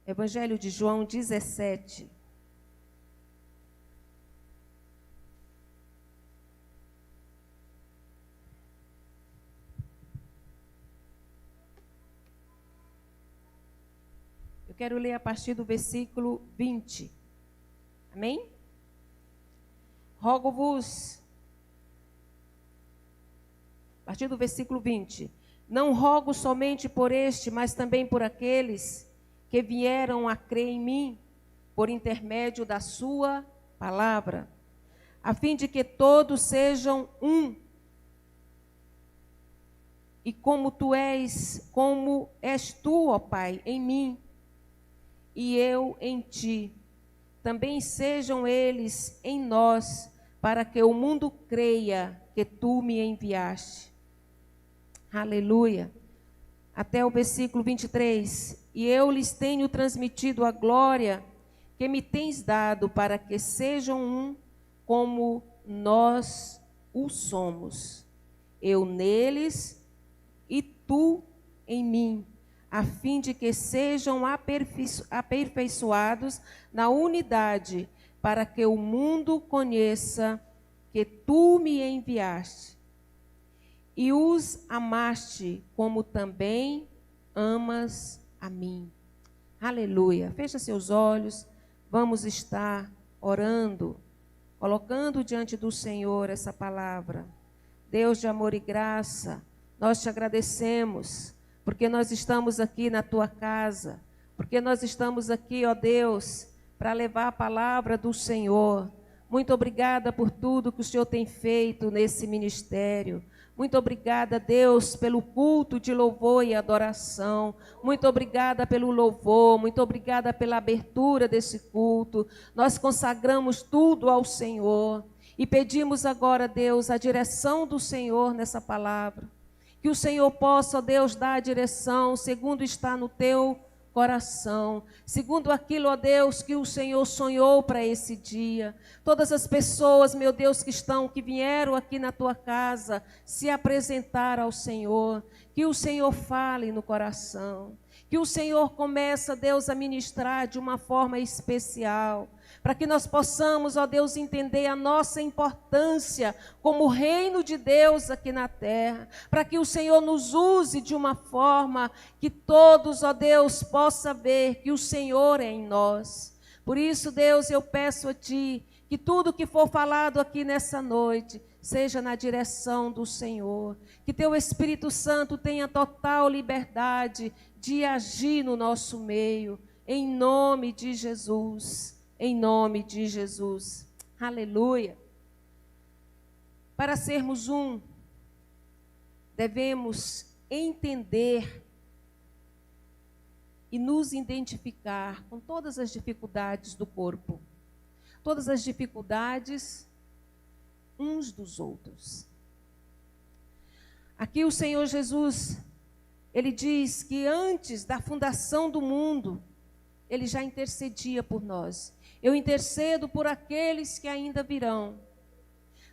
Evangelho de João 17. Eu quero ler a partir do versículo 20. Amém? Rogo-vos, a partir do versículo 20, não rogo somente por este, mas também por aqueles que vieram a crer em mim, por intermédio da sua palavra, a fim de que todos sejam um. E como és tu, ó Pai, em mim, e eu em ti, também sejam eles em nós, para que o mundo creia que tu me enviaste. Aleluia. Até o versículo 23. E eu lhes tenho transmitido a glória que me tens dado, para que sejam um, como nós o somos. Eu neles e tu em mim, a fim de que sejam aperfeiçoados na unidade, para que o mundo conheça que tu me enviaste e os amaste, como também amas a mim. Aleluia. Fecha seus olhos, vamos estar orando, colocando diante do Senhor essa palavra. Deus de amor e graça, nós te agradecemos, porque nós estamos aqui na tua casa, porque nós estamos aqui, ó Deus, para levar a palavra do Senhor. Muito obrigada por tudo que o Senhor tem feito nesse ministério. Muito obrigada, Deus, pelo culto de louvor e adoração. Muito obrigada pelo louvor, muito obrigada pela abertura desse culto. Nós consagramos tudo ao Senhor e pedimos agora, Deus, a direção do Senhor nessa palavra. Que o Senhor possa, ó Deus, dar a direção segundo está no teu coração, segundo aquilo, ó Deus, que o Senhor sonhou para esse dia. Todas as pessoas, meu Deus, que vieram aqui na tua casa se apresentar ao Senhor, que o Senhor fale no coração, que o Senhor comece, Deus, a ministrar de uma forma especial, para que nós possamos, ó Deus, entender a nossa importância como reino de Deus aqui na terra, para que o Senhor nos use de uma forma que todos, ó Deus, possam ver que o Senhor é em nós. Por isso, Deus, eu peço a Ti que tudo que for falado aqui nessa noite seja na direção do Senhor, que Teu Espírito Santo tenha total liberdade de agir no nosso meio, em nome de Jesus. Em nome de Jesus. Aleluia. Para sermos um, devemos entender e nos identificar com todas as dificuldades do corpo. Todas as dificuldades uns dos outros. Aqui o Senhor Jesus, Ele diz que antes da fundação do mundo, Ele já intercedia por nós. Eu intercedo por aqueles que ainda virão.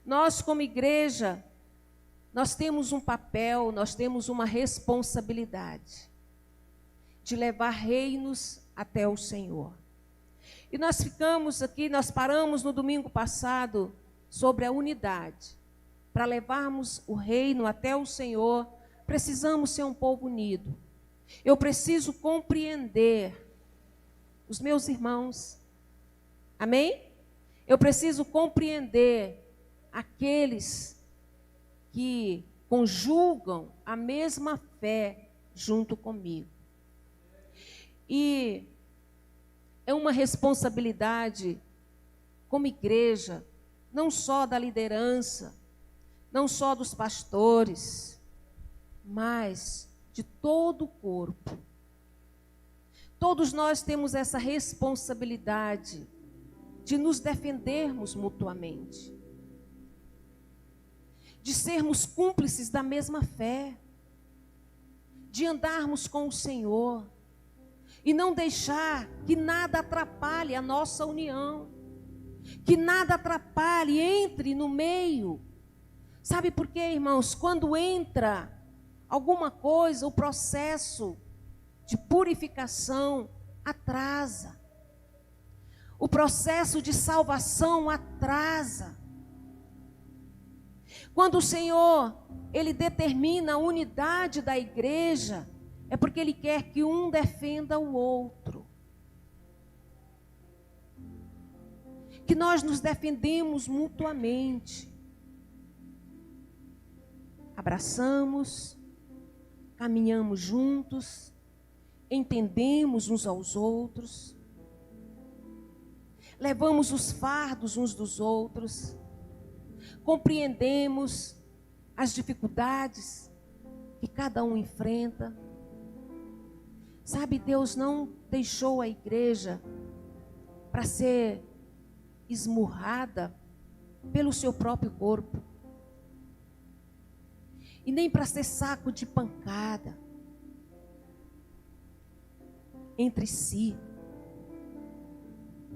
Nós, como igreja, nós temos um papel, nós temos uma responsabilidade de levar reinos até o Senhor. E nós ficamos aqui, nós paramos no domingo passado sobre a unidade. Para levarmos o reino até o Senhor, precisamos ser um povo unido. Eu preciso compreender os meus irmãos. Amém? Eu preciso compreender aqueles que conjugam a mesma fé junto comigo. E é uma responsabilidade como igreja, não só da liderança, não só dos pastores, mas de todo o corpo. Todos nós temos essa responsabilidade de nos defendermos mutuamente, de sermos cúmplices da mesma fé, de andarmos com o Senhor e não deixar que nada atrapalhe a nossa união, que nada atrapalhe, entre no meio. Sabe por quê, irmãos? Quando entra alguma coisa, o processo de purificação atrasa. O processo de salvação atrasa. Quando o Senhor, Ele determina a unidade da igreja, é porque Ele quer que um defenda o outro. Que nós nos defendemos mutuamente. Abraçamos, caminhamos juntos, entendemos uns aos outros, levamos os fardos uns dos outros, compreendemos as dificuldades que cada um enfrenta. Sabe, Deus não deixou a igreja para ser esmurrada pelo seu próprio corpo. E nem para ser saco de pancada entre si,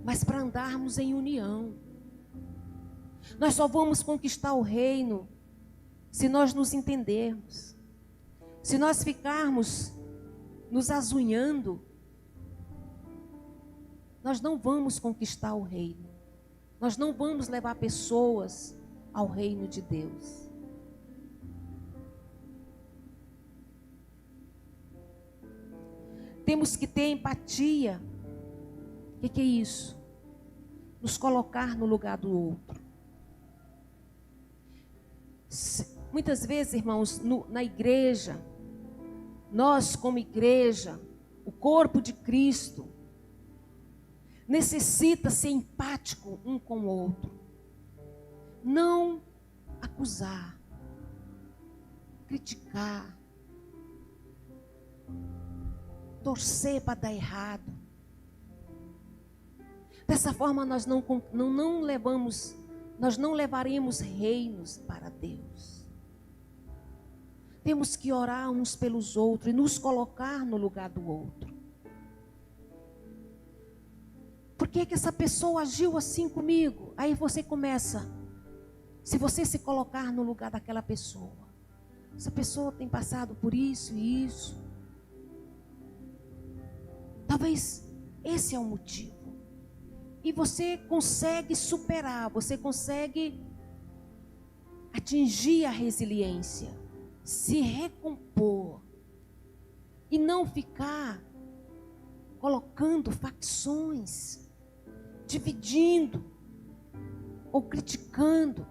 mas para andarmos em união. Nós só vamos conquistar o reino se nós nos entendermos. Se nós ficarmos nos azunhando, nós não vamos conquistar o reino. Nós não vamos levar pessoas ao reino de Deus. Temos que ter empatia. O que é isso? Nos colocar no lugar do outro. Muitas vezes, irmãos, na igreja, nós como igreja, o corpo de Cristo, necessita ser empático um com o outro. Não acusar, criticar, torcer para dar errado. Dessa forma nós não levaremos reinos para Deus. Temos que orar uns pelos outros e nos colocar no lugar do outro. Por que essa pessoa agiu assim comigo? Aí você começa, se você se colocar no lugar daquela pessoa, essa pessoa tem passado por isso e isso. Talvez esse é o motivo. E você consegue superar, você consegue atingir a resiliência, se recompor e não ficar colocando facções, dividindo ou criticando.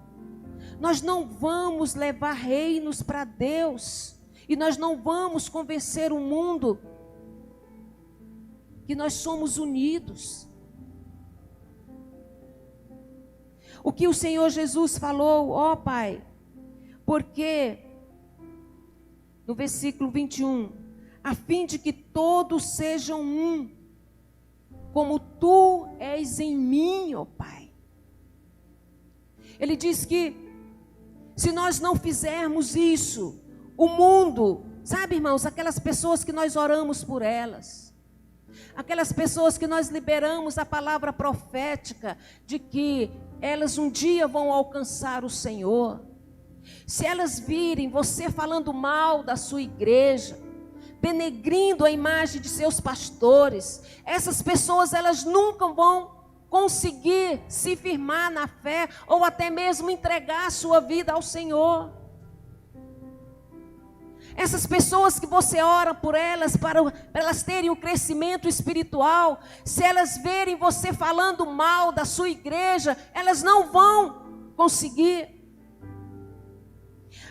Nós não vamos levar reinos para Deus e nós não vamos convencer o mundo que nós somos unidos. O que o Senhor Jesus falou, ó Pai, porque no versículo 21, a fim de que todos sejam um, como tu és em mim, ó Pai. Ele diz que se nós não fizermos isso, o mundo, sabe, irmãos, aquelas pessoas que nós oramos por elas, aquelas pessoas que nós liberamos a palavra profética de que elas um dia vão alcançar o Senhor. Se elas virem você falando mal da sua igreja, denegrindo a imagem de seus pastores, essas pessoas elas nunca vão conseguir se firmar na fé ou até mesmo entregar a sua vida ao Senhor. Essas pessoas que você ora por elas, para elas terem um crescimento espiritual, se elas verem você falando mal da sua igreja, elas não vão conseguir.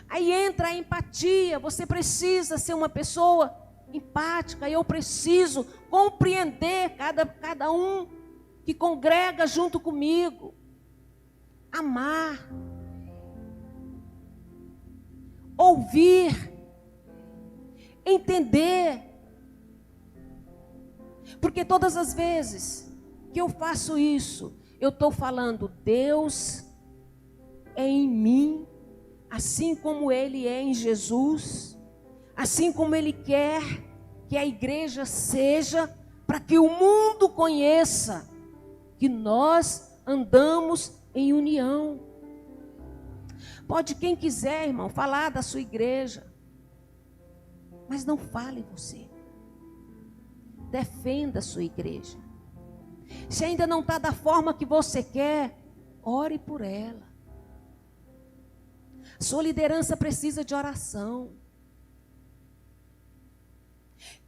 Aí entra a empatia, você precisa ser uma pessoa empática, eu preciso compreender cada um que congrega junto comigo, amar, ouvir, entender, porque todas as vezes que eu faço isso, eu estou falando, Deus é em mim, assim como Ele é em Jesus, assim como Ele quer que a igreja seja, para que o mundo conheça que nós andamos em união. Pode quem quiser, irmão, falar da sua igreja, mas não fale você. defenda a sua igreja. Se ainda não está da forma que você quer, ore por ela. Sua liderança precisa de oração.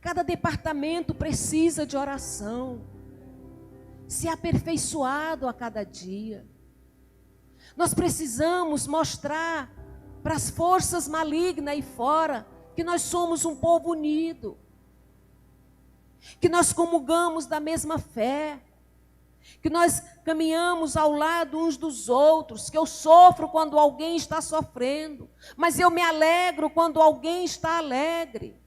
Cada departamento precisa de oração. Se aperfeiçoado a cada dia. Nós precisamos mostrar para as forças malignas aí fora que nós somos um povo unido. Que nós comungamos da mesma fé. Que nós caminhamos ao lado uns dos outros, que eu sofro quando alguém está sofrendo, mas eu me alegro quando alguém está alegre.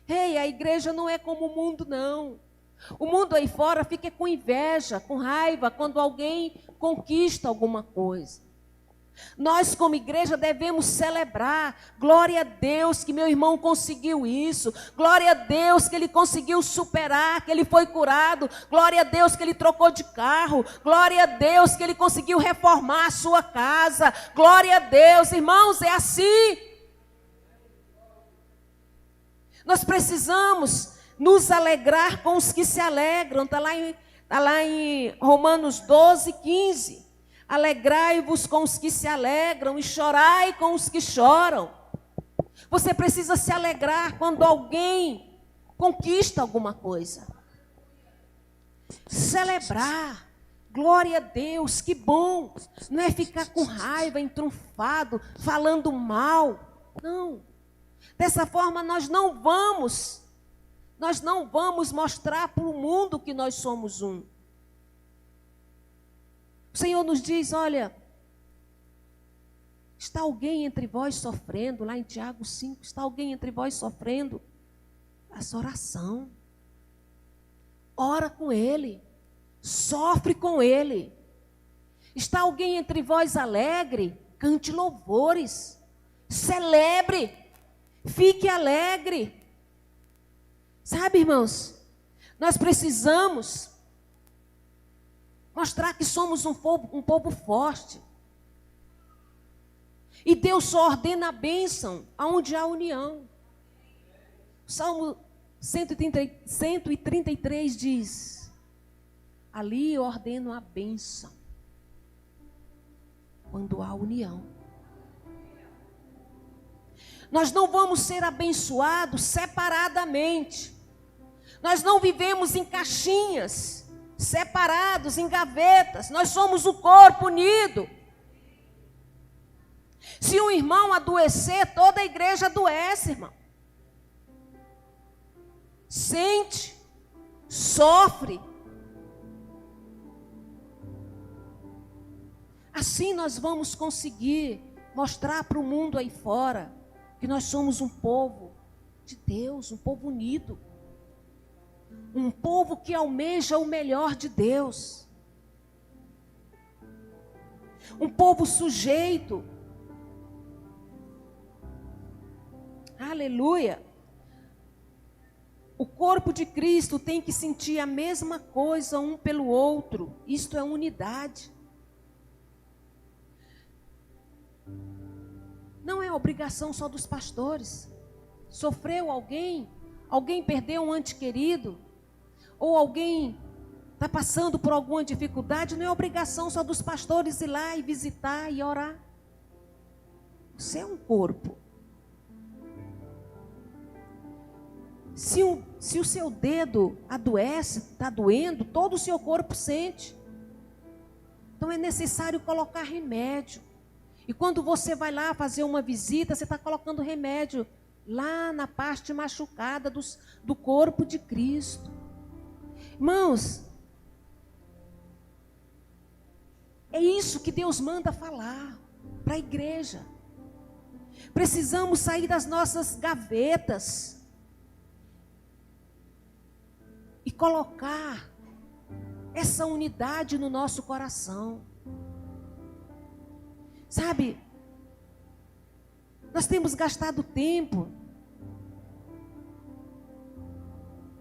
Ei, a igreja não é como o mundo, não. O mundo aí fora fica com inveja, com raiva, quando alguém conquista alguma coisa. Nós, como igreja, devemos celebrar. Glória a Deus que meu irmão conseguiu isso. Glória a Deus que ele conseguiu superar, que ele foi curado. Glória a Deus que ele trocou de carro. Glória a Deus que ele conseguiu reformar a sua casa. Glória a Deus, irmãos, é assim. Nós precisamos nos alegrar com os que se alegram. Está lá em Romanos 12, 15. Alegrai-vos com os que se alegram e chorai com os que choram. Você precisa se alegrar quando alguém conquista alguma coisa. Celebrar. Glória a Deus, que bom. Não é ficar com raiva, entrunfado, falando mal. Não. Dessa forma nós não vamos mostrar para o mundo que nós somos um. O Senhor nos diz, olha, está alguém entre vós sofrendo, lá em Tiago 5, está alguém entre vós sofrendo? Faça oração. Ora com ele. Sofre com ele. Está alguém entre vós alegre? Cante louvores. Celebre. Fique alegre. Sabe, irmãos, nós precisamos mostrar que somos um povo forte. E Deus só ordena a bênção aonde há união. O Salmo 133 diz: ali eu ordeno a bênção quando há união. Nós não vamos ser abençoados separadamente. Nós não vivemos em caixinhas, separados, em gavetas. Nós somos o corpo unido. Se um irmão adoecer, toda a igreja adoece, irmão. Sente, sofre. Assim nós vamos conseguir mostrar para o mundo aí fora que nós somos um povo de Deus, um povo unido. Um povo que almeja o melhor de Deus. Um povo sujeito. Aleluia. O corpo de Cristo tem que sentir a mesma coisa um pelo outro. Isto é unidade. Não é obrigação só dos pastores. Sofreu alguém? Alguém perdeu um ente querido? Ou alguém está passando por alguma dificuldade? Não é obrigação só dos pastores ir lá e visitar e orar. Você é um corpo. Se o seu dedo adoece, está doendo, todo o seu corpo sente. Então é necessário colocar remédio. E quando você vai lá fazer uma visita, você está colocando remédio lá na parte machucada do corpo de Cristo. Irmãos, é isso que Deus manda falar para a igreja. Precisamos sair das nossas gavetas e colocar essa unidade no nosso coração. Sabe, nós temos gastado tempo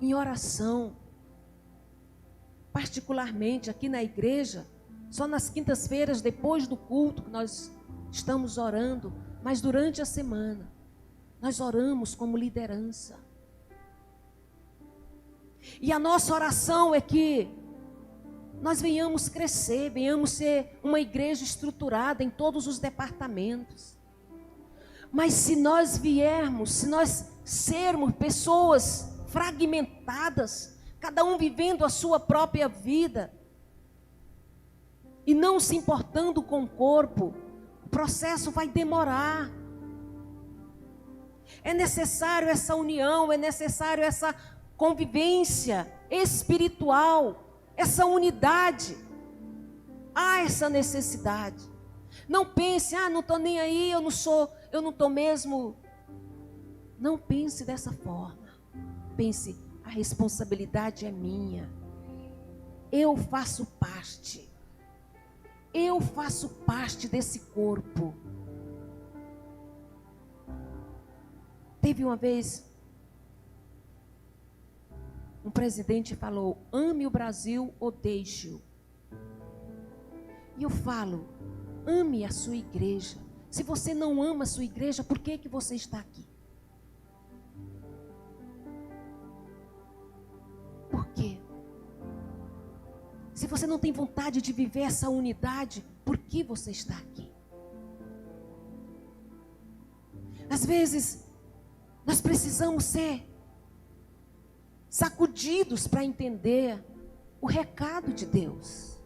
em oração, particularmente aqui na igreja, só nas quintas-feiras, depois do culto, que nós estamos orando, mas durante a semana, nós oramos como liderança. E a nossa oração é que nós venhamos crescer, venhamos ser uma igreja estruturada em todos os departamentos. Mas se nós sermos pessoas fragmentadas, cada um vivendo a sua própria vida, e não se importando com o corpo, o processo vai demorar. É necessário essa união, é necessário essa convivência espiritual, essa unidade. Há essa necessidade. Não pense, não estou nem aí, eu não estou mesmo. Não pense dessa forma. Pense, a responsabilidade é minha. Eu faço parte. Eu faço parte desse corpo. Teve uma vez, um presidente falou: ame o Brasil ou deixe-o. E eu falo: ame a sua igreja. Se você não ama a sua igreja, por que você está aqui? Por quê? Se você não tem vontade de viver essa unidade, por que você está aqui? Às vezes, nós precisamos ser sacudidos para entender o recado de Deus.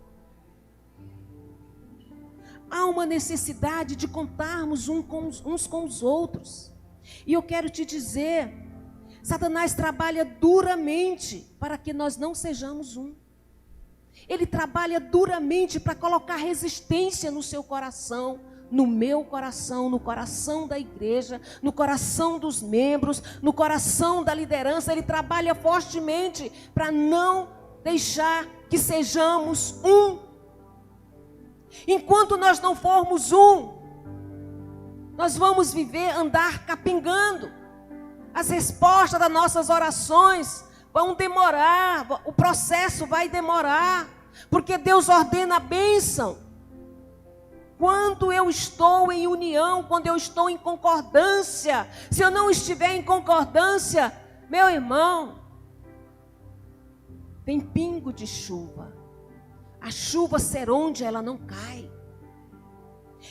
Há uma necessidade de contarmos uns com os outros. E eu quero te dizer, Satanás trabalha duramente para que nós não sejamos um. Ele trabalha duramente para colocar resistência no seu coração, no meu coração, no coração da igreja, no coração dos membros, no coração da liderança. Ele trabalha fortemente para não deixar que sejamos um. Enquanto nós não formos um, nós vamos andar capengando. As respostas das nossas orações vão demorar, o processo vai demorar, porque Deus ordena a bênção. Quando eu estou em união, quando eu estou em concordância, se eu não estiver em concordância, meu irmão, tem pingo de chuva. A chuva ser onde ela não cai.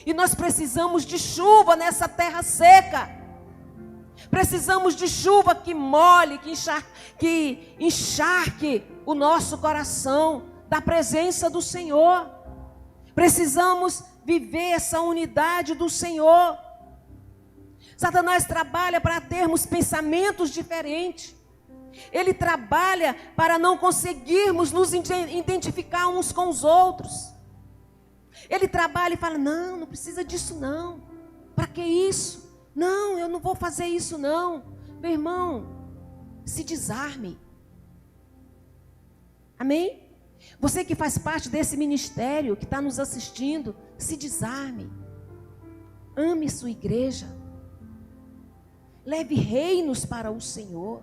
E nós precisamos de chuva nessa terra seca. Precisamos de chuva que molhe, que encharque o nosso coração da presença do Senhor. Precisamos viver essa unidade do Senhor. Satanás trabalha para termos pensamentos diferentes. Ele trabalha para não conseguirmos nos identificar uns com os outros. Ele trabalha e fala: não precisa disso não. Para que isso? Não, eu não vou fazer isso não. Meu irmão, se desarme. Amém? Você que faz parte desse ministério, que está nos assistindo, se desarme. Ame sua igreja. Leve reinos para o Senhor.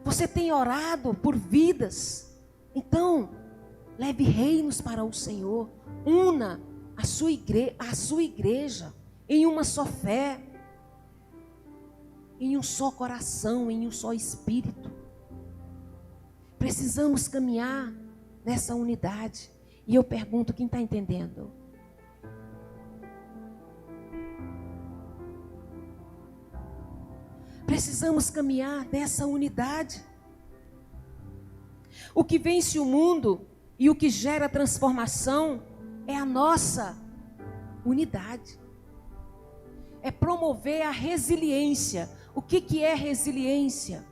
Você tem orado por vidas, então leve reinos para o Senhor. Una a sua igreja em uma só fé, em um só coração, em um só espírito. Precisamos caminhar nessa unidade. E eu pergunto, quem está entendendo? Precisamos caminhar nessa unidade. O que vence o mundo e o que gera transformação é a nossa unidade. É promover a resiliência. O que é resiliência?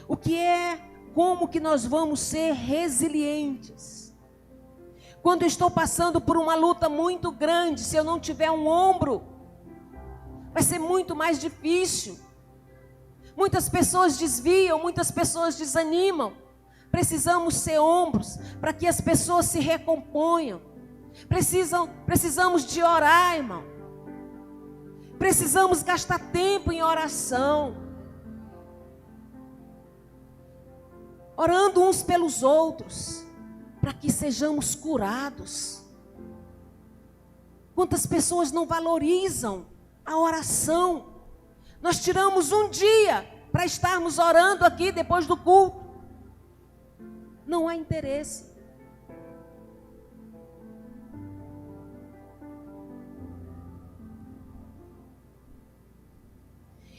O que é, como que nós vamos ser resilientes? Quando eu estou passando por uma luta muito grande, se eu não tiver um ombro, vai ser muito mais difícil. Muitas pessoas desviam, muitas pessoas desanimam. Precisamos ser ombros para que as pessoas se recomponham. Precisamos de orar, irmão. Precisamos gastar tempo em oração. Orando uns pelos outros, para que sejamos curados. Quantas pessoas não valorizam a oração? Nós tiramos um dia para estarmos orando aqui depois do culto. Não há interesse.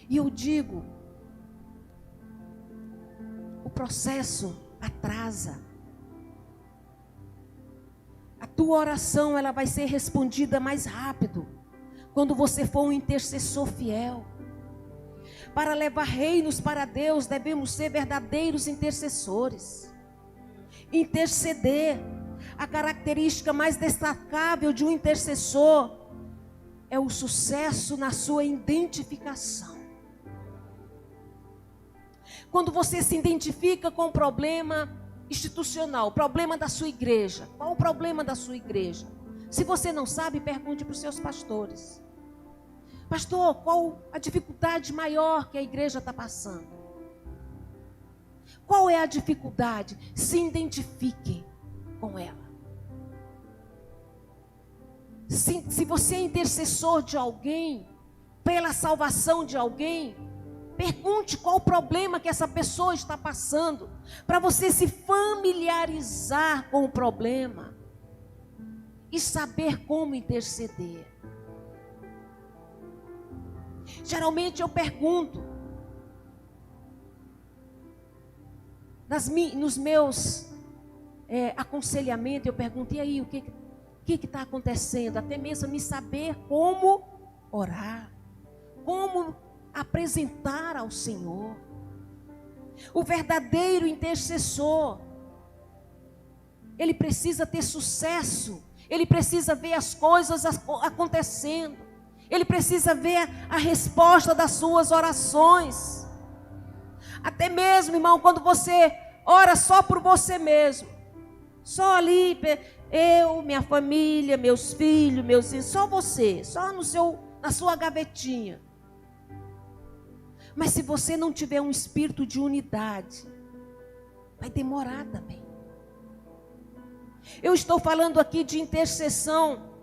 E eu digo, o processo atrasa. A tua oração, ela vai ser respondida mais rápido quando você for um intercessor fiel. Para levar reinos para Deus, devemos ser verdadeiros intercessores. Interceder, a característica mais destacável de um intercessor é o sucesso na sua identificação. Quando você se identifica com o problema institucional, o problema da sua igreja. Qual o problema da sua igreja? Se você não sabe, pergunte para os seus pastores. Pastor, qual a dificuldade maior que a igreja está passando? Qual é a dificuldade? Se identifique com ela. Se você é intercessor de alguém, pela salvação de alguém, pergunte qual o problema que essa pessoa está passando, para você se familiarizar com o problema e saber como interceder. Geralmente eu pergunto, nos meus aconselhamentos, eu pergunto, e aí, o que está acontecendo? Até mesmo me saber como orar, como apresentar ao Senhor. O verdadeiro intercessor, ele precisa ter sucesso, ele precisa ver as coisas acontecendo, ele precisa ver a resposta das suas orações. Até mesmo, irmão, quando você ora só por você mesmo, só ali, eu, minha família, meus filhos, meus filhos, só você, só na sua gavetinha. Mas se você não tiver um espírito de unidade, vai demorar também. Eu estou falando aqui de intercessão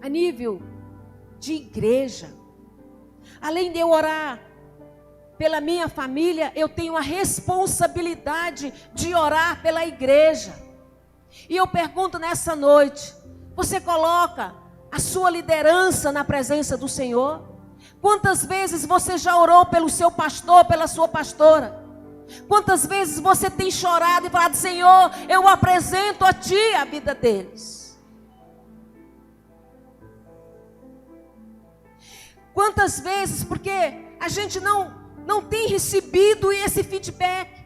a nível de igreja. Além de eu orar pela minha família, eu tenho a responsabilidade de orar pela igreja. E eu pergunto nessa noite, você coloca a sua liderança na presença do Senhor? Quantas vezes você já orou pelo seu pastor, pela sua pastora? Quantas vezes você tem chorado e falado, Senhor, eu apresento a Ti a vida deles? Quantas vezes, porque a gente não tem recebido esse feedback,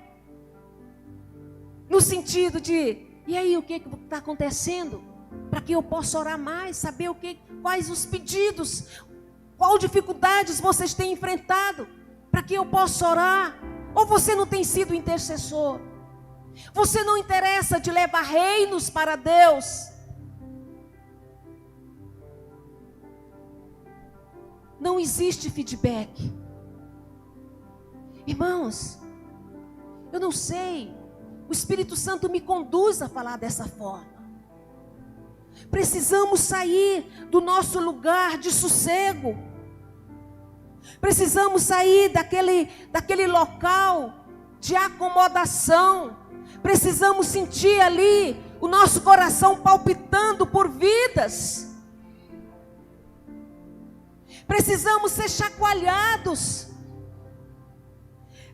no sentido de, e aí, o que está acontecendo? Para que eu possa orar mais, saber quais os pedidos, qual dificuldades vocês têm enfrentado, para que eu possa orar. Ou você não tem sido intercessor? Você não interessa de levar reinos para Deus? Não existe feedback. Irmãos, eu não sei, o Espírito Santo me conduz a falar dessa forma. Precisamos sair do nosso lugar de sossego. Precisamos sair daquele local de acomodação. Precisamos sentir ali o nosso coração palpitando por vidas. Precisamos ser chacoalhados.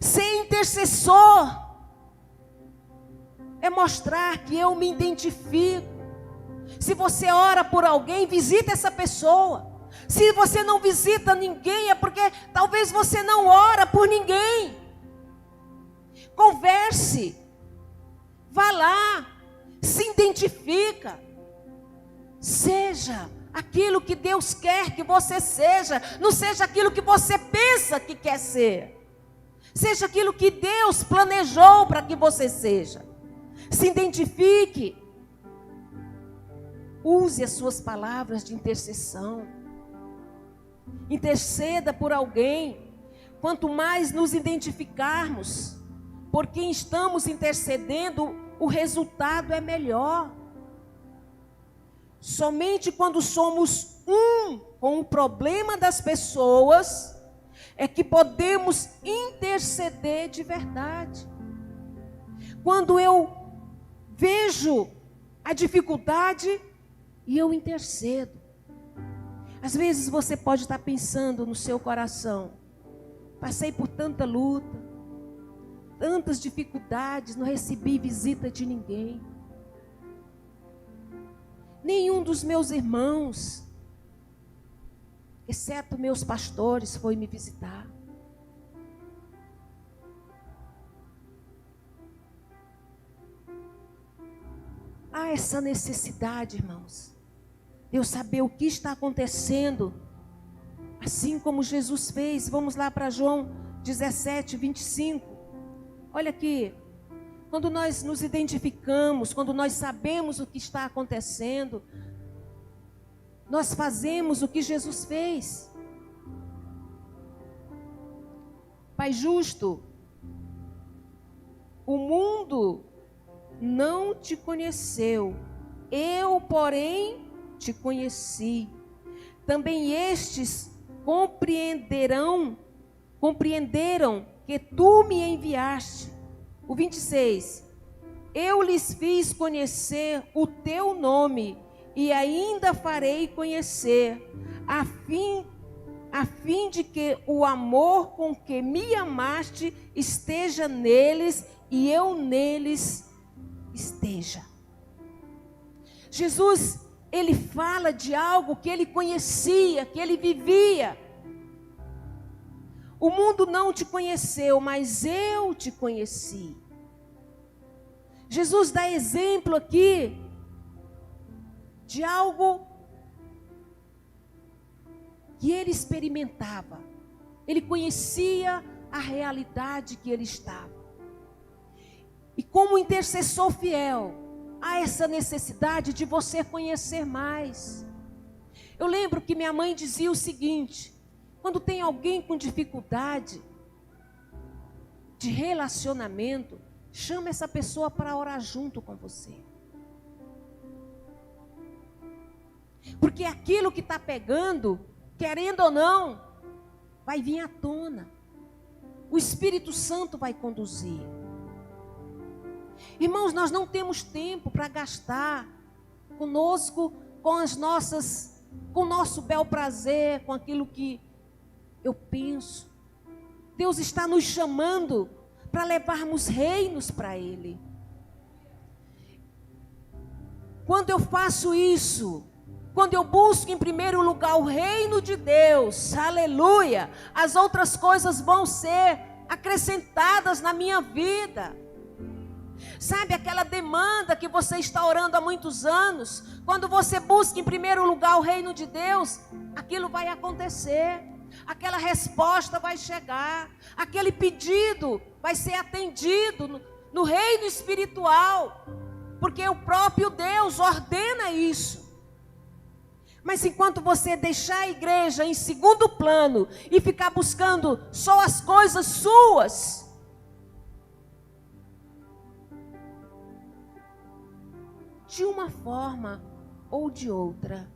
Ser intercessor é mostrar que eu me identifico. Se você ora por alguém, visita essa pessoa. Se você não visita ninguém, é porque talvez você não ora por ninguém. Converse. Vá lá. Se identifica. Seja aquilo que Deus quer que você seja. Não seja aquilo que você pensa que quer ser. Seja aquilo que Deus planejou para que você seja. Se identifique. Use as suas palavras de intercessão. Interceda por alguém. Quanto mais nos identificarmos por quem estamos intercedendo, o resultado é melhor. Somente quando somos um com o problema das pessoas é que podemos interceder de verdade. Quando eu vejo a dificuldade e eu intercedo. Às vezes você pode estar pensando no seu coração: passei por tanta luta, tantas dificuldades, não recebi visita de ninguém. Nenhum dos meus irmãos, exceto meus pastores, foi me visitar. Há essa necessidade, irmãos, de eu saber o que está acontecendo, assim como Jesus fez. Vamos lá para João 17, 25. Olha aqui. Quando nós nos identificamos, quando nós sabemos o que está acontecendo, nós fazemos o que Jesus fez. Pai justo, o mundo não te conheceu, eu, porém, te conheci. Também estes compreenderam que tu me enviaste. O 26, eu lhes fiz conhecer o teu nome e ainda farei conhecer, a fim de que o amor com que me amaste esteja neles e eu neles esteja. Jesus, ele fala de algo que ele conhecia, que ele vivia. O mundo não te conheceu, mas eu te conheci. Jesus dá exemplo aqui de algo que ele experimentava. Ele conhecia a realidade que ele estava. E como intercessor fiel, há essa necessidade de você conhecer mais. Eu lembro que minha mãe dizia o seguinte: quando tem alguém com dificuldade de relacionamento, chama essa pessoa para orar junto com você. Porque aquilo que está pegando, querendo ou não, vai vir à tona. O Espírito Santo vai conduzir. Irmãos, nós não temos tempo para gastar conosco, com o nosso bel prazer, com aquilo que eu penso. Deus está nos chamando para levarmos reinos para Ele. Quando eu faço isso, quando eu busco em primeiro lugar o reino de Deus, aleluia, as outras coisas vão ser acrescentadas na minha vida. Sabe aquela demanda que você está orando há muitos anos? Quando você busca em primeiro lugar o reino de Deus, aquilo vai acontecer. Aquela resposta vai chegar. Aquele pedido vai ser atendido no reino espiritual. Porque o próprio Deus ordena isso. Mas enquanto você deixar a igreja em segundo plano e ficar buscando só as coisas suas, de uma forma ou de outra,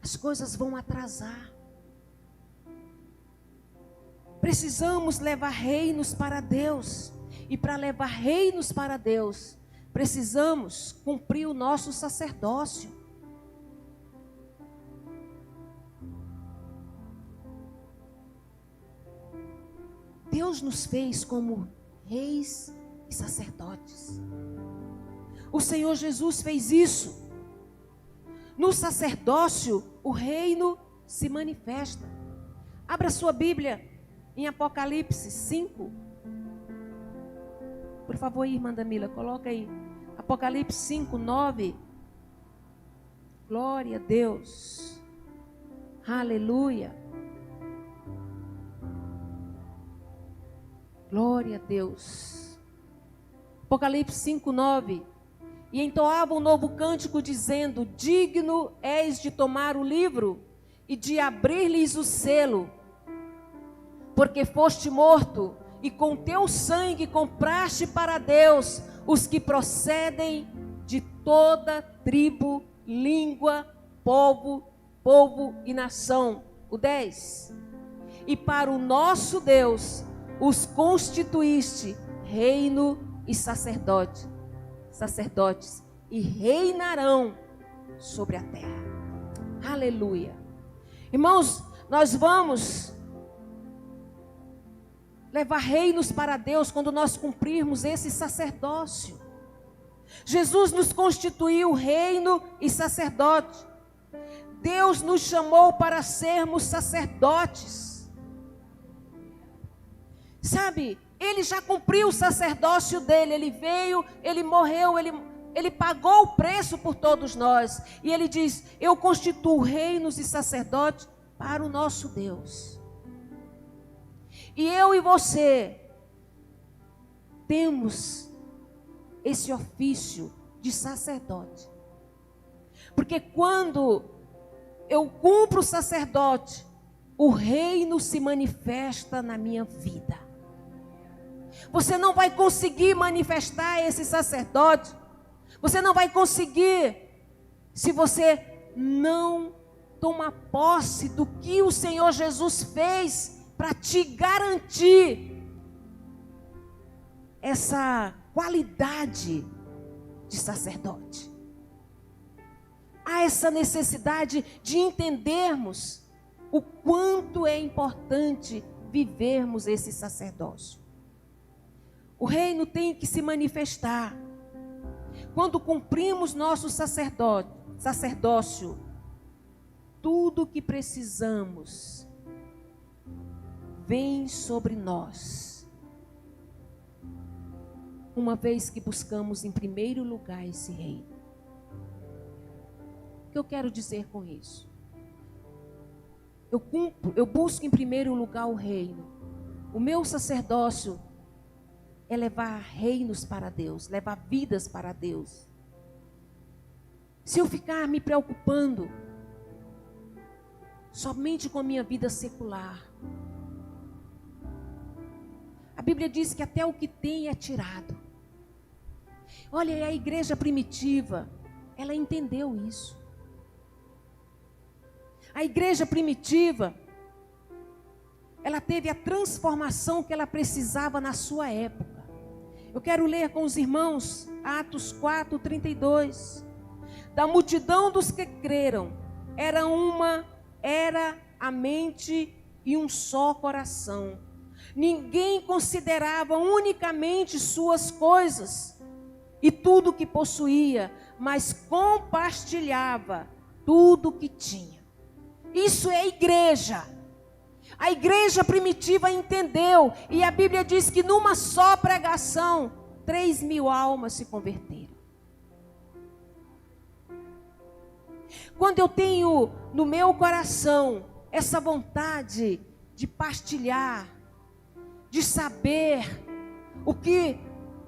as coisas vão atrasar. Precisamos levar reinos para Deus. E para levar reinos para Deus, precisamos cumprir o nosso sacerdócio. Deus nos fez como reis e sacerdotes. O Senhor Jesus fez isso. No sacerdócio, o reino se manifesta. Abra sua Bíblia em Apocalipse 5. Por favor, irmã Damila, coloca aí. Apocalipse 5, 9. Glória a Deus. Aleluia. Glória a Deus. Apocalipse 5, 9. E entoava um novo cântico dizendo: digno és de tomar o livro e de abrir-lhes o selo, porque foste morto e com teu sangue compraste para Deus os que procedem de toda tribo, língua, povo e nação. O 10. e para o nosso Deus os constituíste reino e sacerdotes, e reinarão sobre a terra. Aleluia. Irmãos, nós vamos levar reinos para Deus quando nós cumprirmos esse sacerdócio. Jesus nos constituiu reino e sacerdote. Deus nos chamou para sermos sacerdotes. Sabe, Ele já cumpriu o sacerdócio dele. Ele veio, Ele morreu, Ele pagou o preço por todos nós. E Ele diz: eu constituo reinos e sacerdotes para o nosso Deus. E eu e você temos esse ofício de sacerdote. Porque quando eu cumpro o sacerdote, o reino se manifesta na minha vida. Você não vai conseguir manifestar esse sacerdote. Você não vai conseguir se você não tomar posse do que o Senhor Jesus fez para te garantir essa qualidade de sacerdote. Há essa necessidade de entendermos o quanto é importante vivermos esse sacerdócio. O reino tem que se manifestar. Quando cumprimos nosso sacerdócio, tudo o que precisamos vem sobre nós. Uma vez que buscamos em primeiro lugar esse reino. O que eu quero dizer com isso? Eu busco em primeiro lugar o reino. O meu sacerdócio é levar reinos para Deus, levar vidas para Deus. Se eu ficar me preocupando somente com a minha vida secular, a Bíblia diz que até o que tem é tirado. Olha, a igreja primitiva, ela entendeu isso. A igreja primitiva, ela teve a transformação que ela precisava na sua época. Eu quero ler com os irmãos Atos 4:32. Da multidão dos que creram, era a mente e um só coração. Ninguém considerava unicamente suas coisas e tudo que possuía, mas compartilhava tudo que tinha. Isso é igreja. A igreja primitiva entendeu, e a Bíblia diz que numa só pregação, 3.000 almas se converteram. Quando eu tenho no meu coração essa vontade de partilhar, de saber o que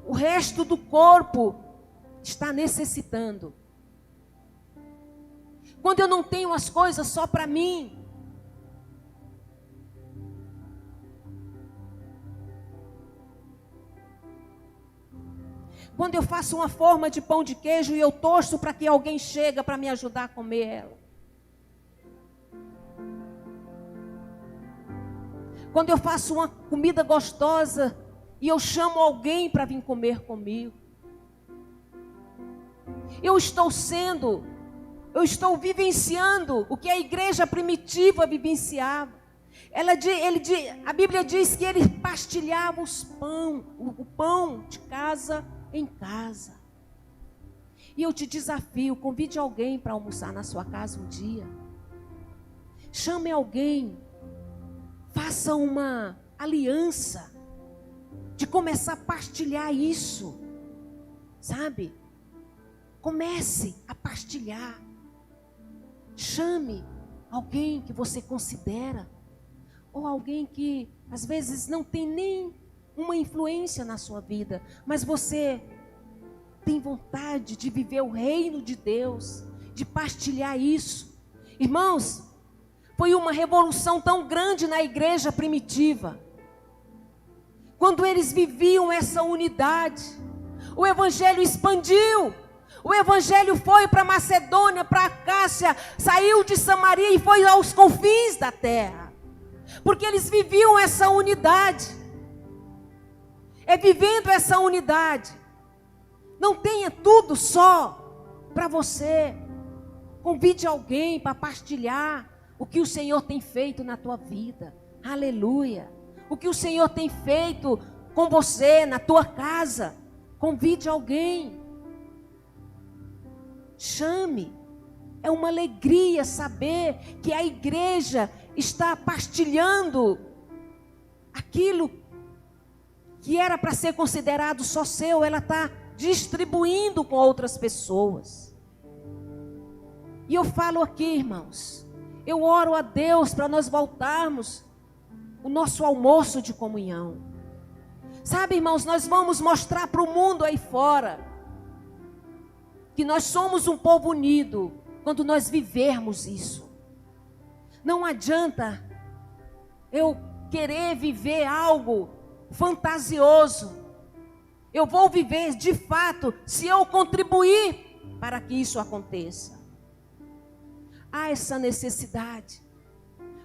o resto do corpo está necessitando. Quando eu não tenho as coisas só para mim. Quando eu faço uma forma de pão de queijo e eu torço para que alguém chegue para me ajudar a comer ela. Quando eu faço uma comida gostosa e eu chamo alguém para vir comer comigo. Eu estou vivenciando o que a igreja primitiva vivenciava. A Bíblia diz que ele partilhava o pão de casa em casa. E eu te desafio, convide alguém para almoçar na sua casa um dia. Chame alguém. Faça uma aliança de começar a partilhar isso, sabe? Comece a partilhar. Chame alguém que você considera, ou alguém que às vezes não tem nem uma influência na sua vida, mas você tem vontade de viver o reino de Deus, de partilhar isso. Irmãos, foi uma revolução tão grande na igreja primitiva. Quando eles viviam essa unidade, o evangelho expandiu. O evangelho foi para Macedônia, para Acácia, saiu de Samaria e foi aos confins da terra. Porque eles viviam essa unidade. É vivendo essa unidade. Não tenha tudo só para você. Convide alguém para partilhar o que o Senhor tem feito na tua vida. Aleluia. O que o Senhor tem feito com você, na tua casa. Convide alguém. Chame. É uma alegria saber que a igreja está partilhando aquilo que era para ser considerado só seu, ela está distribuindo com outras pessoas. E eu falo aqui, irmãos, eu oro a Deus para nós voltarmos o nosso almoço de comunhão. Sabe, irmãos, nós vamos mostrar para o mundo aí fora que nós somos um povo unido quando nós vivermos isso. Não adianta eu querer viver algo fantasioso. Eu vou viver de fato se eu contribuir para que isso aconteça. Há essa necessidade.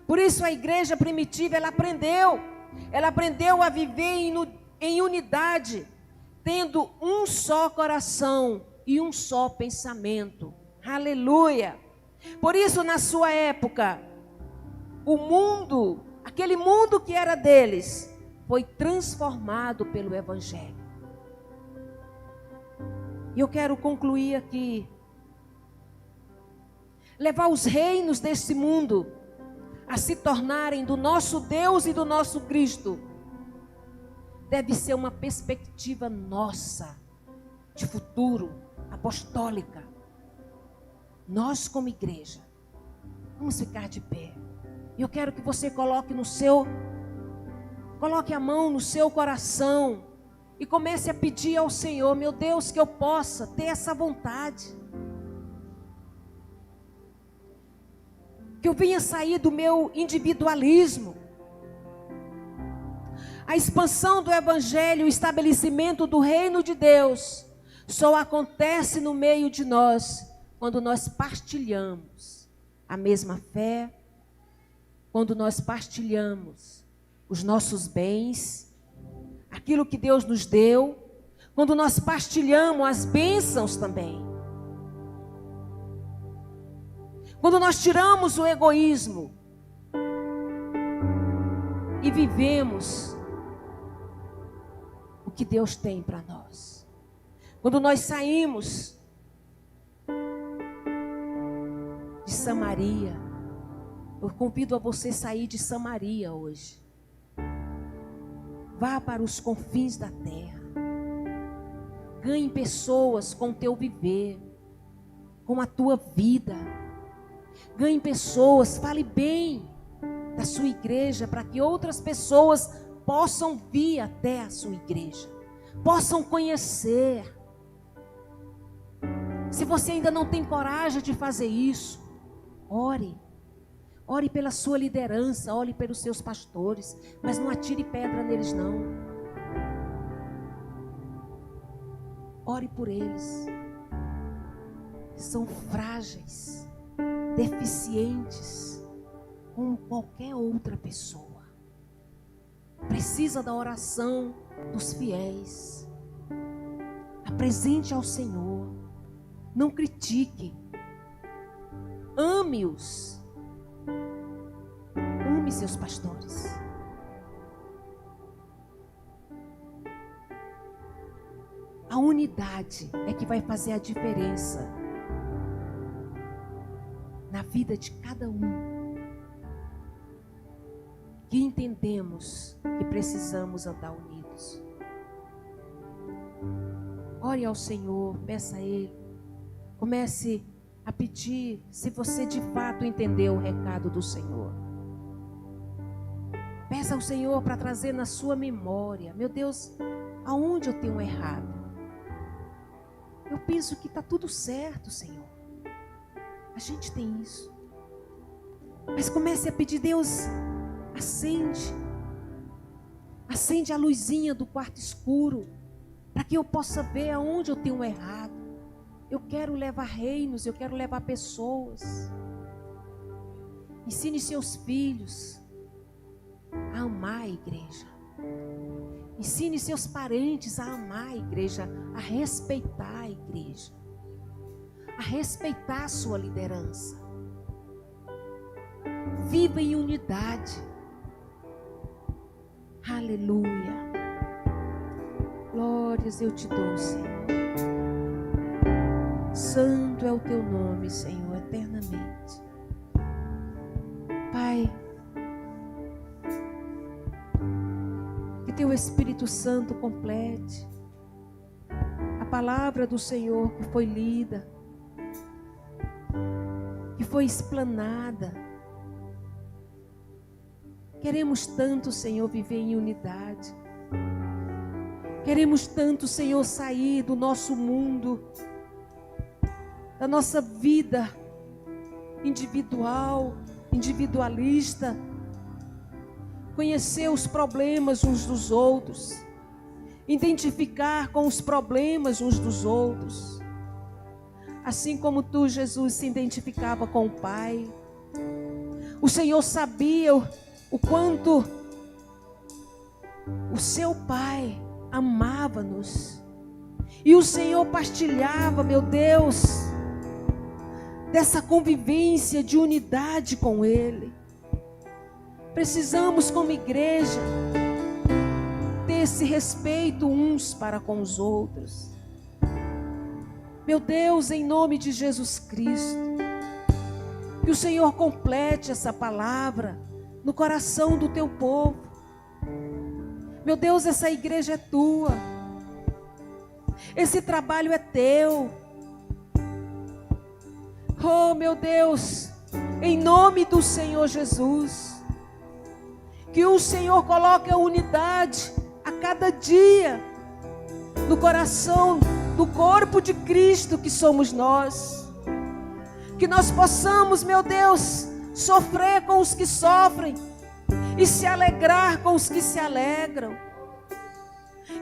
Por isso a igreja primitiva, ela aprendeu a viver em unidade, tendo um só coração e um só pensamento. Aleluia! Por isso, na sua época, o mundo, aquele mundo que era deles, foi transformado pelo Evangelho. E eu quero concluir aqui. Levar os reinos desse mundo a se tornarem do nosso Deus e do nosso Cristo deve ser uma perspectiva nossa, de futuro, apostólica. Nós como igreja, vamos ficar de pé. E eu quero que você coloque a mão no seu coração e comece a pedir ao Senhor, meu Deus, que eu possa ter essa vontade. Que eu venha sair do meu individualismo. A expansão do Evangelho, o estabelecimento do reino de Deus, só acontece no meio de nós, quando nós partilhamos a mesma fé, quando nós partilhamos os nossos bens, aquilo que Deus nos deu, quando nós partilhamos as bênçãos também. Quando nós tiramos o egoísmo e vivemos o que Deus tem para nós. Quando nós saímos de Samaria, eu convido a você sair de Samaria hoje. Vá para os confins da terra. Ganhe pessoas com o teu viver, com a tua vida. Ganhe pessoas, fale bem da sua igreja, para que outras pessoas possam vir até a sua igreja, possam conhecer. Se você ainda não tem coragem de fazer isso, ore. Ore pela sua liderança, ore pelos seus pastores, mas não atire pedra neles não. Ore por eles. São frágeis, deficientes, como qualquer outra pessoa. Precisa da oração dos fiéis. Apresente ao Senhor. Não critique. Ame-os. Ame seus pastores. A unidade é que vai fazer a diferença na vida de cada um. Que entendemos que precisamos andar unidos. Ore ao Senhor, peça a Ele. Comece a pedir se você de fato entendeu o recado do Senhor. Peça ao Senhor para trazer na sua memória, meu Deus, aonde eu tenho errado? Eu penso que está tudo certo, Senhor. A gente tem isso. Mas comece a pedir, Deus, acende a luzinha do quarto escuro, para que eu possa ver aonde eu tenho errado. Eu quero levar reinos, eu quero levar pessoas. Ensine seus filhos amar a igreja. Ensine seus parentes a amar a igreja, a respeitar a igreja, a respeitar a sua liderança. Viva em unidade. Aleluia. Glórias eu te dou, Senhor. Santo é o teu nome, Senhor, eternamente. Pai, que teu Espírito Santo complete a palavra do Senhor que foi lida, que foi explanada. Queremos tanto, Senhor, viver em unidade. Queremos tanto, Senhor, sair do nosso mundo, da nossa vida individualista, conhecer os problemas uns dos outros, identificar com os problemas uns dos outros, assim como tu, Jesus, se identificava com o Pai. O Senhor sabia o quanto o seu Pai amava-nos, e o Senhor partilhava, meu Deus, dessa convivência de unidade com Ele. Precisamos, como igreja, ter esse respeito uns para com os outros. Meu Deus, em nome de Jesus Cristo, que o Senhor complete essa palavra no coração do teu povo. Meu Deus, essa igreja é tua, esse trabalho é teu. Oh, meu Deus, em nome do Senhor Jesus, que o Senhor coloque a unidade a cada dia no coração do corpo de Cristo que somos nós. Que nós possamos, meu Deus, sofrer com os que sofrem e se alegrar com os que se alegram.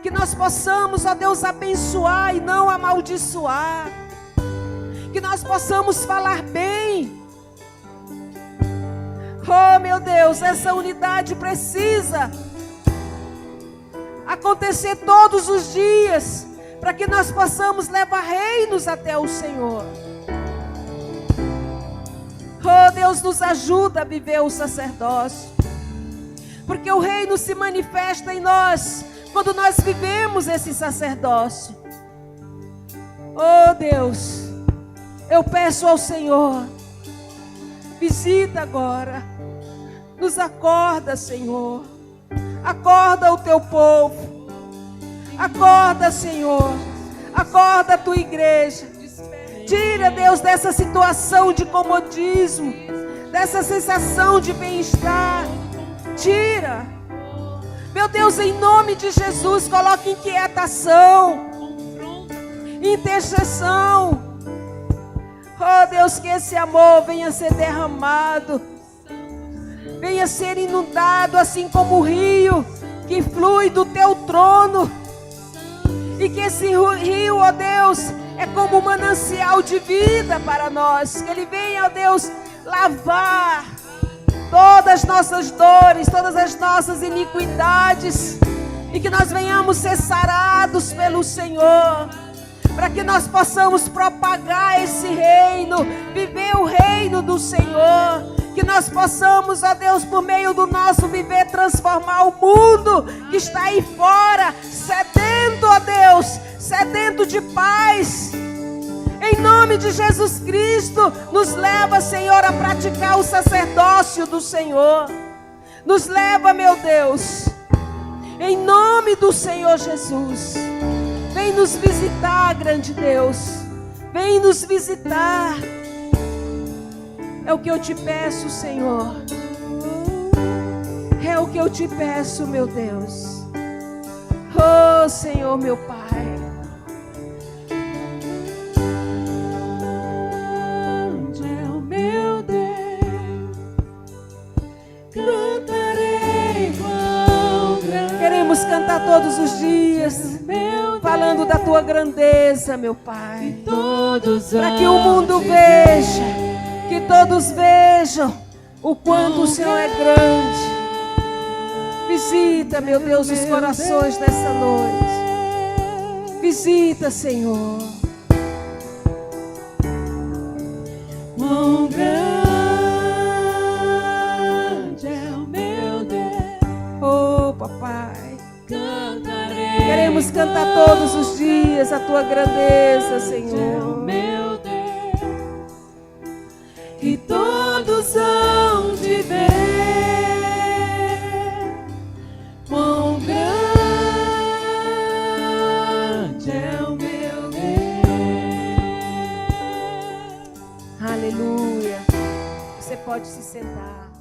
Que nós possamos, ó Deus, abençoar e não amaldiçoar. Que nós possamos falar bem. Oh, meu Deus, essa unidade precisa acontecer todos os dias, para que nós possamos levar reinos até o Senhor. Oh, Deus, nos ajuda a viver o sacerdócio, porque o reino se manifesta em nós quando nós vivemos esse sacerdócio. Oh, Deus, eu peço ao Senhor, visita agora, nos acorda, Senhor, acorda o teu povo, acorda, Senhor, acorda a tua igreja, tira, Deus, dessa situação de comodismo, dessa sensação de bem-estar, tira, meu Deus, em nome de Jesus, coloque inquietação, intercessão. Oh, Deus, que esse amor venha ser derramado, venha ser inundado, assim como o rio que flui do teu trono. E que esse rio, ó Deus, é como um manancial de vida para nós. Que ele venha, ó Deus, lavar todas as nossas dores, todas as nossas iniquidades. E que nós venhamos ser sarados pelo Senhor, para que nós possamos propagar esse reino, viver o reino do Senhor. Que nós possamos, ó Deus, por meio do nosso viver, transformar o mundo que está aí fora, sedento, ó Deus, sedento de paz. Em nome de Jesus Cristo, nos leva, Senhor, a praticar o sacerdócio do Senhor. Nos leva, meu Deus, em nome do Senhor Jesus. Vem nos visitar, grande Deus. Vem nos visitar. É o que eu te peço, Senhor. É o que eu te peço, meu Deus. Oh, Senhor, meu Pai. Onde é o meu Deus? Cantarei quão grande. Queremos cantar todos os dias, falando da tua grandeza, meu Pai. Para que o mundo veja, que todos vejam o quanto o Senhor é grande. Visita, meu Deus, os corações nessa noite. Visita, Senhor. Quão grande é o meu Deus. Oh, papai. Cantarei. Queremos cantar todos os dias a tua grandeza, É o Senhor. meu Deus. E todos hão de ver quão grande é o meu Deus. Aleluia. Você pode se sentar.